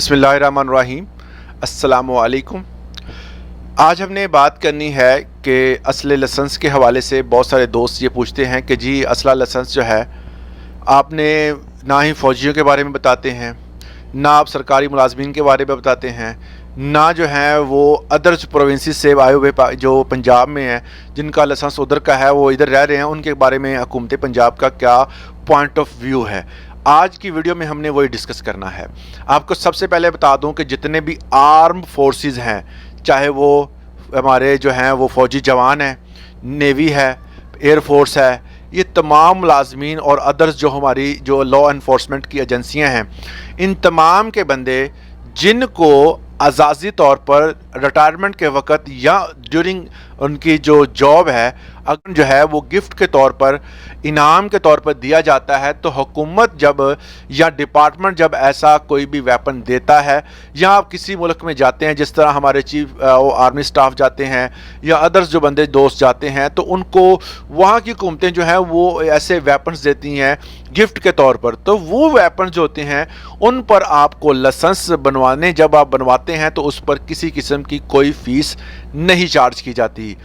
बिस्मिल्लाहिर्रहमानिर्रहीम। अस्सलामुअलैकुम। आज हमने बात करनी है कि असले लाइसेंस के हवाले से बहुत सारे दोस्त ये पूछते हैं कि जी असला लाइसेंस जो है आपने ना ही फ़ौजियों के बारे में बताते हैं, ना आप सरकारी मुलाजमीन के बारे में बताते हैं, ना जो है वो अदर्स प्रोविंसेस से आए हुए जो पंजाब में हैं जिनका लाइसेंस उधर का है वो इधर रह रहे हैं, उनके बारे में हुकूमत पंजाब का क्या पॉइंट ऑफ व्यू है। आज की वीडियो में हमने वही डिस्कस करना है। आपको सबसे पहले बता दूं कि जितने भी आर्म फोर्सेस हैं, चाहे वो हमारे जो हैं वो फ़ौजी जवान हैं, नेवी है, एयर फोर्स है, ये तमाम मुलाजमीन और अदर्स जो हमारी जो लॉ इन्फोर्समेंट की एजेंसियां हैं, इन तमाम के बंदे जिनको आज़ादी तौर पर रिटायरमेंट के वक़्त या ड्यूरिंग उनकी जो जॉब है अगर जो है वो गिफ्ट के तौर पर इनाम के तौर पर दिया जाता है, तो हुकूमत जब या डिपार्टमेंट जब ऐसा कोई भी वेपन देता है या आप किसी मुल्क में जाते हैं, जिस तरह हमारे चीफ आर्मी स्टाफ जाते हैं या अदर्स जो बंदे दोस्त जाते हैं, तो उनको वहाँ की हुकूमतें जो हैं वो ऐसे वेपन्स देती हैं गिफ्ट के तौर पर। तो वो वेपन जो होते हैं उन पर आपको लाइसेंस बनवाने जब आप बनवाते हैं तो उस पर किसी किस्म की कोई फ़ीस नहीं चार्ज की जाती।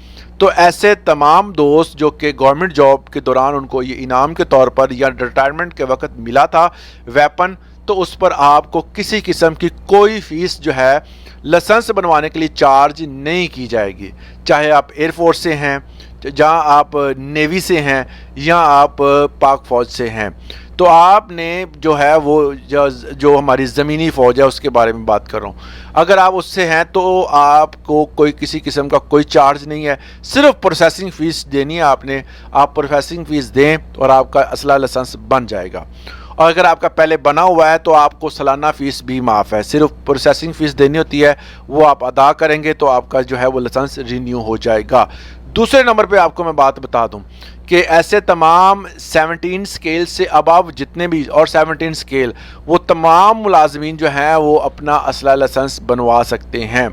तो ऐसे तमाम दोस्त जो कि गवर्नमेंट जॉब के दौरान उनको ये इनाम के तौर पर या रिटायरमेंट के वक्त मिला था वेपन, तो उस पर आपको किसी किस्म की कोई फ़ीस जो है लाइसेंस बनवाने के लिए चार्ज नहीं की जाएगी। चाहे आप एयरफोर्स से हैं, जहाँ आप नेवी से हैं या आप पाक फ़ौज से हैं, तो आपने जो है वो जो हमारी ज़मीनी फ़ौज है उसके बारे में बात कर रहा हूँ, अगर आप उससे हैं तो आपको कोई किसी किस्म का कोई चार्ज नहीं है, सिर्फ प्रोसेसिंग फ़ीस देनी है आपने। आप प्रोसेसिंग फ़ीस दें और आपका असला लाइसेंस बन जाएगा। और अगर आपका पहले बना हुआ है तो आपको सालाना फ़ीस भी माफ़ है, सिर्फ प्रोसेसिंग फ़ीस देनी होती है, वो आप अदा करेंगे तो आपका जो है वो लाइसेंस रिन्यू हो जाएगा। दूसरे नंबर पे आपको मैं बात बता दूं कि ऐसे तमाम 17 स्केल से अबव जितने भी और 17 स्केल वो तमाम मुलाजमीन जो हैं वो अपना असला लाइसेंस बनवा सकते हैं।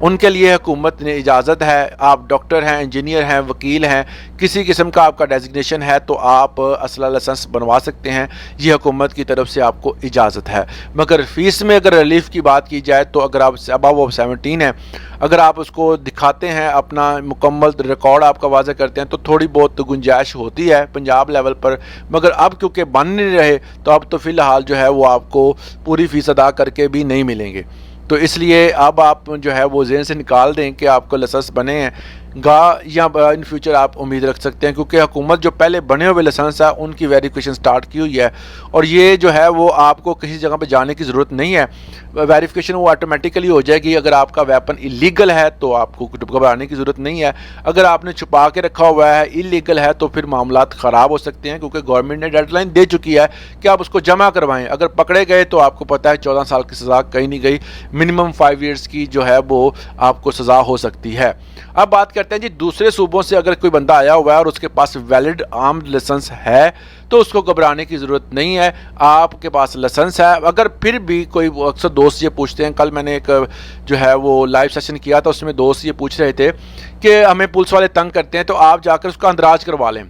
उनके लिए हुकूमत ने इजाज़त है। आप डॉक्टर हैं, इंजीनियर हैं, वकील हैं, किसी किस्म का आपका डेजिग्नेशन है तो आप असला लाइसेंस बनवा सकते हैं, ये हुकूमत की तरफ से आपको इजाज़त है। मगर फ़ीस में अगर रिलीफ़ की बात की जाए तो अगर आप अबव 17 हैं, अगर आप उसको दिखाते हैं, अपना मुकम्मल रिकॉर्ड आपका वाज़ह करते हैं, तो थोड़ी बहुत गुंजाइश होती है पंजाब लेवल पर। मगर अब क्योंकि बन नहीं रहे तो अब तो फ़िलहाल जो है वो आपको पूरी फ़ीस अदा करके भी नहीं मिलेंगे। तो इसलिए अब आप जो है वो ज़हन से निकाल दें कि आपको लाइसेंस बने हैं या इन फ्यूचर आप उम्मीद रख सकते हैं, क्योंकि हुकूमत जो पहले बने हुए लाइसेंस है उनकी वेरिफिकेशन स्टार्ट की हुई है और ये जो है वो आपको किसी जगह पे जाने की ज़रूरत नहीं है। वेरिफिकेशन वो ऑटोमेटिकली हो जाएगी। अगर आपका वेपन इलीगल है तो आपको घबराने की ज़रूरत नहीं है, अगर आपने छुपा के रखा हुआ है इलीगल है तो फिर मामलात ख़राब हो सकते हैं, क्योंकि गवर्नमेंट ने डेडलाइन दे चुकी है कि आप उसको जमा करवाएँ। अगर पकड़े गए तो आपको पता है 14 साल की सज़ा कहीं नहीं गई, मिनिमम 5 ईयर्स की जो है वो आपको सज़ा हो सकती है। अब बात करते हैं जी दूसरे सूबों से अगर कोई बंदा आया हुआ है और उसके पास वैलिड आर्म्ड लाइसेंस है तो उसको घबराने की ज़रूरत नहीं है, आपके पास लाइसेंस है। अगर फिर भी कोई अक्सर दोस्त ये पूछते हैं, कल मैंने एक जो है वो लाइव सेशन किया था उसमें दोस्त ये पूछ रहे थे कि हमें पुलिस वाले तंग करते हैं, तो आप जाकर उसका अंदराज करवा लें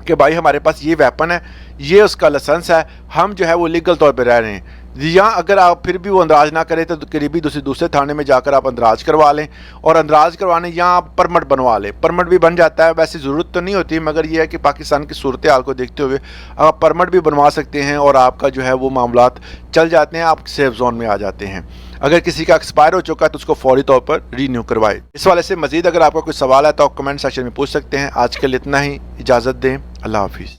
कि भाई हमारे पास ये वेपन है, ये उसका लाइसेंस है, हम जो है वो लीगल तौर पर रह रहे हैं। या अगर आप फिर भी वो अंदराज ना करें तो करीबी दूसरे थाने में जाकर आप अंदराज करवा लें, और अंदराज करवाने या आप परमिट बनवा लें, परमिट भी बन जाता है। वैसे ज़रूरत तो नहीं होती, मगर ये है कि पाकिस्तान की सूरत हाल को देखते हुए आप परमिट भी बनवा सकते हैं और आपका जो है वो मामलात चल जाते हैं, आप सेफ जोन में आ जाते हैं। अगर किसी का एक्सपायर हो चुका है तो उसको फौरी तौर पर रीन्यू करवाए। इस वाले से मज़ीद अगर आपका कोई सवाल है तो आप कमेंट सेक्शन में पूछ सकते हैं। आज के लिए इतना ही, इजाज़त दें, अल्लाह हाफिज़।